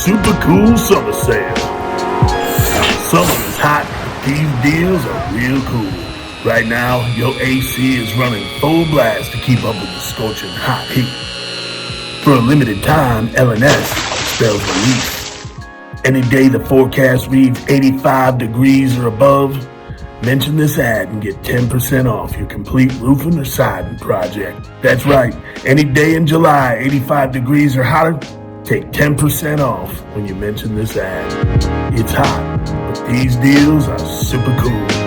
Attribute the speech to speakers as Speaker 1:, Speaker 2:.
Speaker 1: super cool summer sale. Summer is hot, but these deals are real cool. Right now, your AC is running full blast to keep up with the scorching hot heat. For a limited time, L&S spells relief. Any day the forecast reads 85 degrees or above, mention this ad and get 10% off your complete roofing or siding project. That's right, any day in July, 85 degrees or hotter, take 10% off when you mention this ad. It's hot, but these deals are super cool.